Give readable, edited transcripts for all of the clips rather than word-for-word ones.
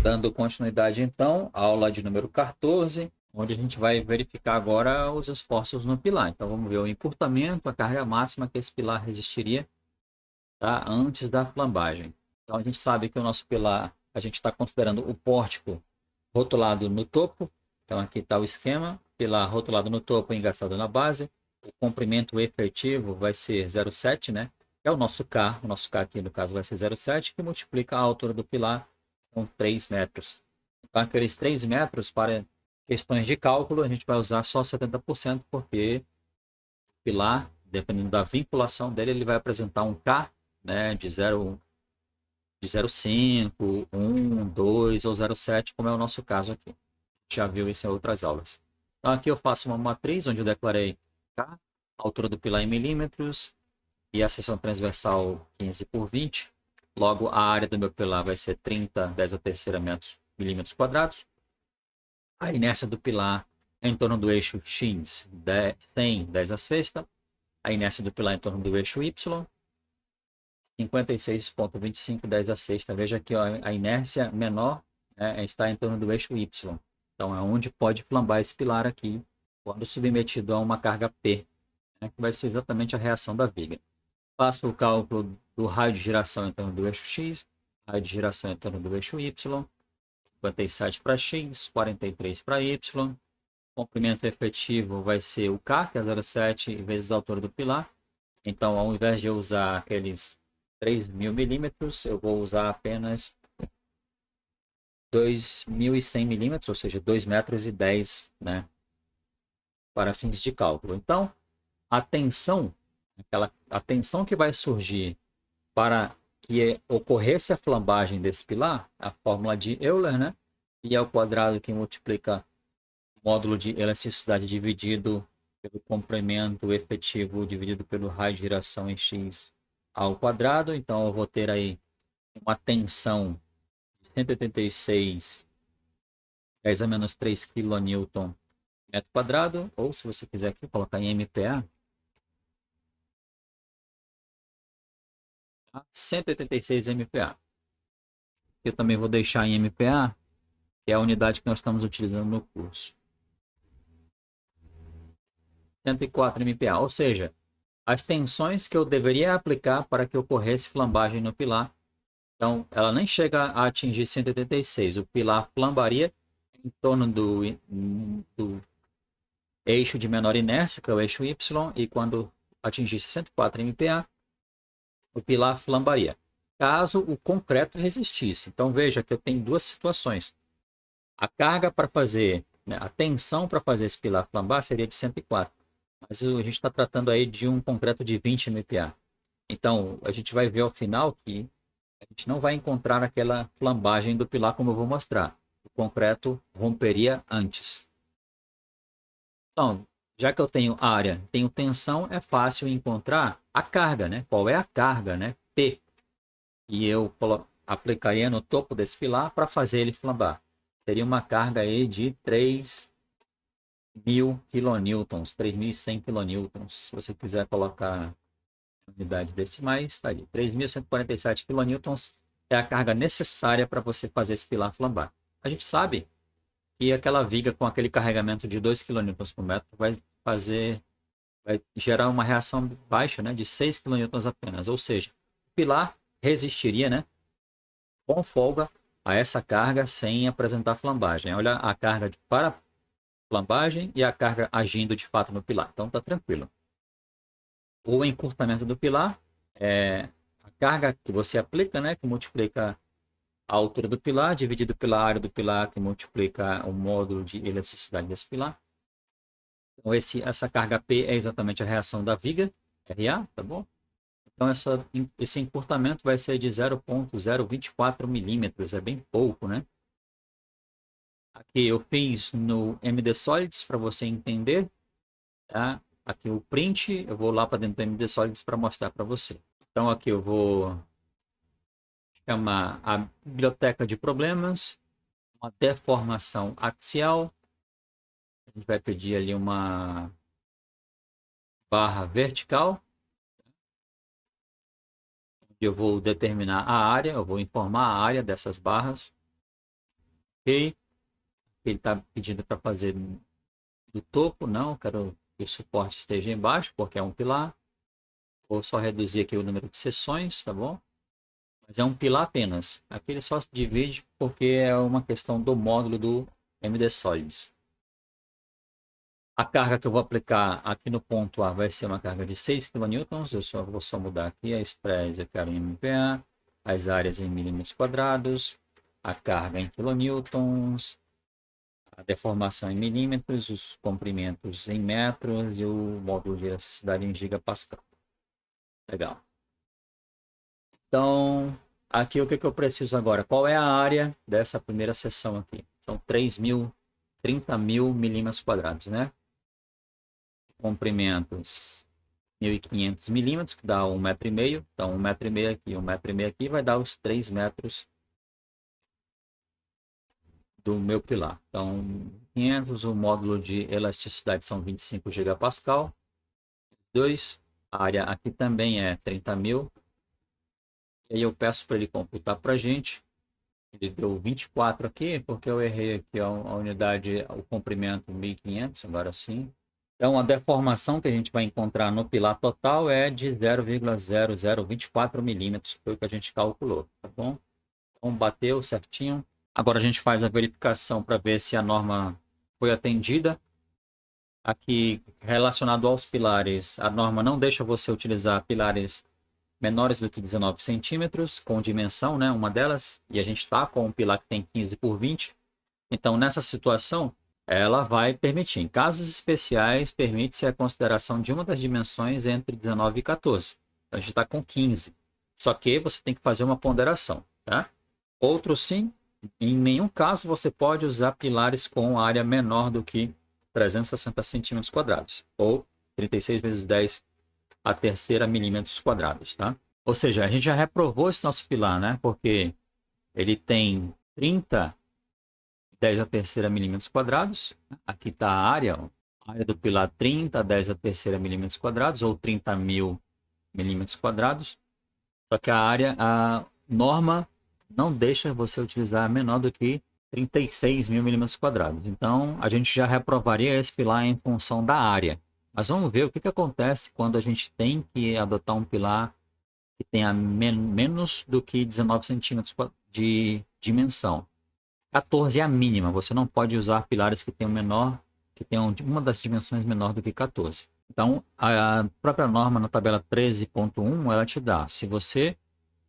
Dando continuidade, então, à aula de número 14, onde a gente vai verificar agora os esforços no pilar. Então, vamos ver o encurtamento, a carga máxima que esse pilar resistiria, tá, antes da flambagem. Então, a gente sabe que o nosso pilar, a gente está considerando o pórtico rotulado no topo. Então, aqui está o esquema, pilar rotulado no topo e engaçado na base. O comprimento efetivo vai ser 0,7, né? É o nosso K. O nosso K aqui, no caso, vai ser 0,7, que multiplica a altura do pilar, são 3 metros. Então, aqueles 3 metros, para questões de cálculo, a gente vai usar só 70%, porque o pilar, dependendo da vinculação dele, ele vai apresentar um K, né, de 0,5, 1, 2 ou 0,7, como é o nosso caso aqui. Já viu isso em outras aulas. Então, aqui eu faço uma matriz onde eu declarei K, a altura do pilar em milímetros e a seção transversal 15 por 20. Logo, a área do meu pilar vai ser 30, 10 a terceira milímetros quadrados. A inércia do pilar é em torno do eixo X, 100, 10 a sexta. A inércia do pilar é em torno do eixo Y, 56,25, 10 a sexta. Veja que a inércia menor, né, está em torno do eixo Y. Então, é onde pode flambar esse pilar aqui, quando submetido a uma carga P, né, que vai ser exatamente a reação da viga. Faço o cálculo do raio de giração em torno do eixo X, raio de giração em torno do eixo Y, 57 para X, 43 para Y. O comprimento efetivo vai ser o K, que é 0,7, vezes a altura do pilar. Então, ao invés de eu usar aqueles 3.000 milímetros, eu vou usar apenas 2.100 milímetros, ou seja, 2 metros e 10, né, para fins de cálculo. Então, a tensão, a tensão que vai surgir para que ocorresse a flambagem desse pilar, a fórmula de Euler, né, e ao quadrado que multiplica o módulo de elasticidade dividido pelo comprimento efetivo dividido pelo raio de giração em x ao quadrado. Então, eu vou ter aí uma tensão de 186, 10 a menos 3 kN metro quadrado, ou se você quiser aqui colocar em MPa, 186 MPa. Eu também vou deixar em MPa, que é a unidade que nós estamos utilizando no curso. 104 MPa, ou seja, as tensões que eu deveria aplicar para que ocorresse flambagem no pilar. Então, ela nem chega a atingir 186. O pilar flambaria em torno do eixo de menor inércia, que é o eixo Y, e quando atingisse 104 MPa, o pilar flambaria. Caso o concreto resistisse. Então, veja que eu tenho duas situações. A carga para fazer, né, a tensão para fazer esse pilar flambar seria de 104. Mas a gente está tratando aí de um concreto de 20 MPa. Então, a gente vai ver ao final que a gente não vai encontrar aquela flambagem do pilar como eu vou mostrar. O concreto romperia antes. Então, já que eu tenho área, tenho tensão, é fácil encontrar a carga, né? Qual é a carga, né? P. E eu aplicaria no topo desse pilar para fazer ele flambar. Seria uma carga aí de 3.000 kN, 3.100 kN. Se você quiser colocar unidade decimais, está ali. 3.147 kN é a carga necessária para você fazer esse pilar flambar. A gente sabe que aquela viga com aquele carregamento de 2 kN por metro vai gerar uma reação baixa, né, de 6 kN apenas. Ou seja, o pilar resistiria, né, com folga a essa carga sem apresentar flambagem. Olha a carga para flambagem e a carga agindo de fato no pilar. Então está tranquilo. O encurtamento do pilar é a carga que você aplica, né, que multiplica a altura do pilar, dividido pela área do pilar, que multiplica o módulo de elasticidade desse pilar. Então, essa carga P é exatamente a reação da viga, RA, tá bom? Então, esse encurtamento vai ser de 0,024 milímetros, é bem pouco, né? Aqui eu fiz no MD Solids para você entender, tá? Aqui o print, eu vou lá para dentro do MD Solids para mostrar para você. Então, aqui eu vou chamar a biblioteca de problemas, uma deformação axial. A gente vai pedir ali uma barra vertical. Eu vou determinar a área, eu vou informar a área dessas barras. ok. Ele está pedindo para fazer do topo, não, quero que o suporte esteja embaixo, porque é um pilar. Vou só reduzir aqui o número de seções, tá bom? Mas é um pilar apenas. Aqui ele só se divide porque é uma questão do módulo do MD Solids. A carga que eu vou aplicar aqui no ponto A vai ser uma carga de 6 kN. Eu vou só mudar aqui a estresse, eu quero em MPa, as áreas em milímetros quadrados, a carga em kilonewtons, a deformação em milímetros, os comprimentos em metros e o módulo de elasticidade em gigapascal. Legal. Então, aqui o que eu preciso agora? Qual é a área dessa primeira seção aqui? São 30 mil milímetros quadrados, né? Comprimentos 1.500 milímetros, que dá 1,5 m. Então, 1,5 m aqui, 1,5 m aqui, vai dar os 3 metros do meu pilar. Então, 500, o módulo de elasticidade são 25 gigapascal. 2, a área aqui também é 30 mil. E aí eu peço para ele computar para a gente. Ele deu 24 aqui, porque eu errei aqui a unidade, o comprimento 1.500, agora sim. Então, a deformação que a gente vai encontrar no pilar total é de 0,0024 milímetros, foi o que a gente calculou, tá bom? Então, bateu certinho. Agora a gente faz a verificação para ver se a norma foi atendida. Aqui, relacionado aos pilares, a norma não deixa você utilizar pilares menores do que 19 centímetros, com dimensão, né? Uma delas, e a gente está com um pilar que tem 15 por 20. Então, nessa situação, ela vai permitir. Em casos especiais, permite-se a consideração de uma das dimensões entre 19 e 14. Então, a gente está com 15. Só que você tem que fazer uma ponderação, tá? Outro sim, em nenhum caso você pode usar pilares com área menor do que 360 centímetros quadrados, ou 36 vezes 10 a terceira milímetros quadrados, tá? Ou seja, a gente já reprovou esse nosso pilar, né? Porque ele tem 30 10 a terceira milímetros quadrados. Aqui está a área do pilar 30 10 a terceira milímetros quadrados, ou 30 mil milímetros quadrados. Só que a norma não deixa você utilizar menor do que 36 mil milímetros quadrados. Então, a gente já reprovaria esse pilar em função da área. Mas vamos ver o que acontece quando a gente tem que adotar um pilar que tenha menos do que 19 centímetros de dimensão. 14 é a mínima. Você não pode usar pilares que tenham uma das dimensões menor do que 14. Então, a própria norma na tabela 13.1, ela te dá. Se você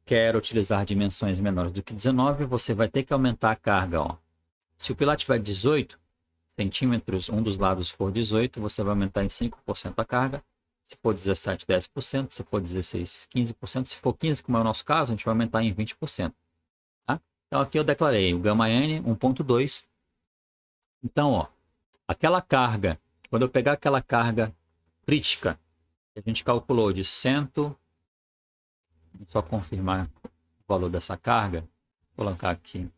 quer utilizar dimensões menores do que 19, você vai ter que aumentar a carga. Ó. Se o pilar tiver 18 centímetros, um dos lados for 18, você vai aumentar em 5% a carga. Se for 17, 10%. Se for 16, 15%. Se for 15, como é o nosso caso, a gente vai aumentar em 20%. Tá? Então, aqui eu declarei o gama N 1.2. Então, ó, aquela carga, quando eu pegar aquela carga crítica, que a gente calculou de 100, vou só confirmar o valor dessa carga, vou colocar aqui,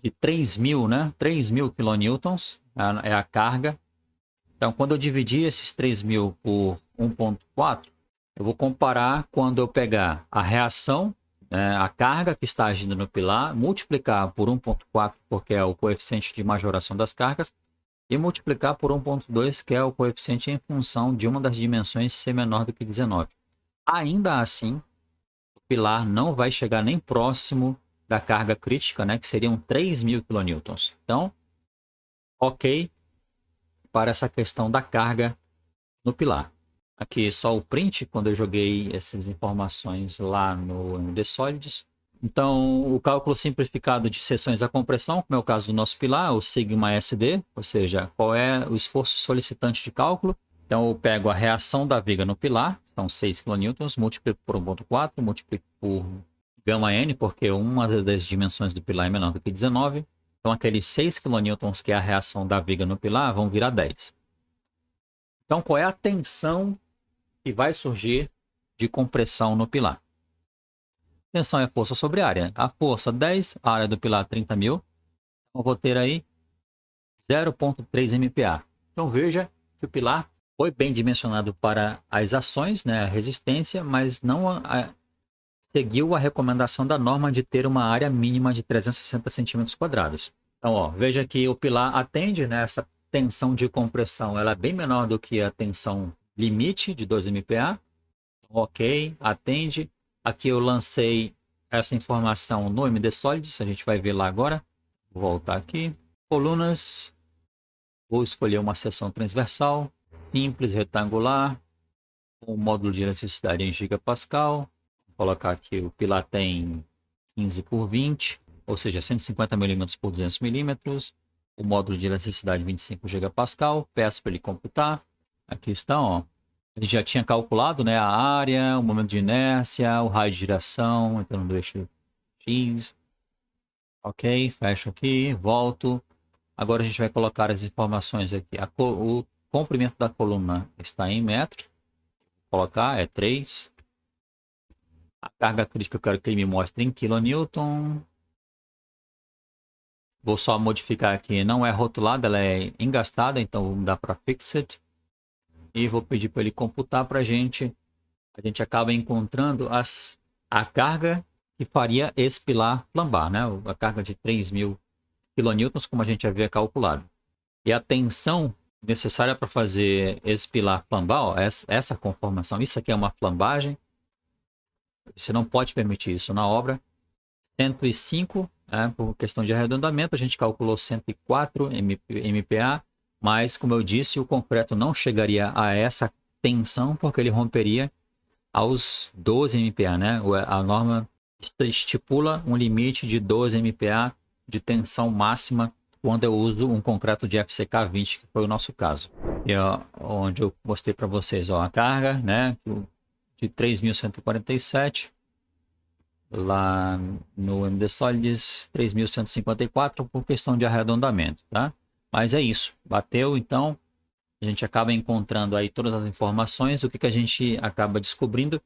de 3.000, né? 3.000 kilonewtons é a carga. Então, quando eu dividir esses 3.000 por 1.4, eu vou comparar quando eu pegar a reação, a carga que está agindo no pilar, multiplicar por 1.4, porque é o coeficiente de majoração das cargas, e multiplicar por 1.2, que é o coeficiente em função de uma das dimensões ser menor do que 19. Ainda assim, o pilar não vai chegar nem próximo da carga crítica, né, que seriam 3.000 kilonewtons. Então, ok para essa questão da carga no pilar. Aqui só o print, quando eu joguei essas informações lá no MD Solids. Então, o cálculo simplificado de seções da compressão, como é o caso do nosso pilar, o sigma SD, ou seja, qual é o esforço solicitante de cálculo. Então, eu pego a reação da viga no pilar, são 6 kN, multiplico por 1.4, multiplico por gama N, porque uma das dimensões do pilar é menor do que 19. Então, aqueles 6 kN, que é a reação da viga no pilar, vão virar 10. Então, qual é a tensão que vai surgir de compressão no pilar? Tensão é força sobre área. A força 10, a área do pilar 30.000. Então, eu vou ter aí 0,3 MPa. Então, veja que o pilar foi bem dimensionado para as ações, né, a resistência, mas não seguiu a recomendação da norma de ter uma área mínima de 360 centímetros quadrados. Então, ó, veja que o pilar atende, né, essa tensão de compressão, ela é bem menor do que a tensão limite de 12 MPa. Ok, atende. Aqui eu lancei essa informação no MD Solids, a gente vai ver lá agora. Vou voltar aqui. Colunas, vou escolher uma seção transversal, simples, retangular, com módulo de elasticidade em gigapascal. Vou colocar aqui, o pilar tem 15 por 20, ou seja, 150 milímetros por 200 milímetros. O módulo de elasticidade 25 gigapascal. Peço para ele computar. Aqui está, ó. A gente já tinha calculado, né, a área, o momento de inércia, o raio de giração, então no eixo X. Ok, fecho aqui, volto. Agora a gente vai colocar as informações aqui. O comprimento da coluna está em metro. Vou colocar, é 3. A carga crítica eu quero que ele me mostre em kN. Vou só modificar aqui, não é rotulada, ela é engastada, então vou mudar para fixed. E vou pedir para ele computar para a gente. A gente acaba encontrando a carga que faria esse pilar flambar, né? A carga de 3.000 kN, como a gente havia calculado. E a tensão necessária para fazer esse pilar flambar, ó, essa conformação, isso aqui é uma flambagem. Você não pode permitir isso na obra. 105, né, por questão de arredondamento, a gente calculou 104 MPa, mas, como eu disse, o concreto não chegaria a essa tensão, porque ele romperia aos 12 MPa, né? A norma estipula um limite de 12 MPa de tensão máxima quando eu uso um concreto de FCK 20, que foi o nosso caso. E ó, onde eu mostrei para vocês, ó, a carga, né, de 3.147, lá no MD Solids 3.154 por questão de arredondamento, tá? Mas é isso, bateu, então a gente acaba encontrando aí todas as informações. O que a gente acaba descobrindo?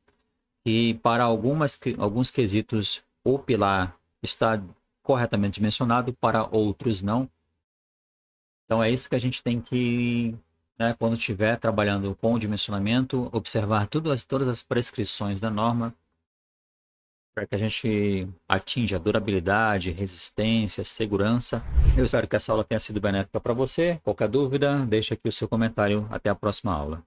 Que para alguns quesitos o pilar está corretamente dimensionado, para outros não. Então é isso que a gente tem que, né, quando estiver trabalhando com o dimensionamento, observar todas as prescrições da norma para que a gente atinja durabilidade, resistência, segurança. Eu espero que essa aula tenha sido benéfica para você. Qualquer dúvida, deixe aqui o seu comentário. Até a próxima aula.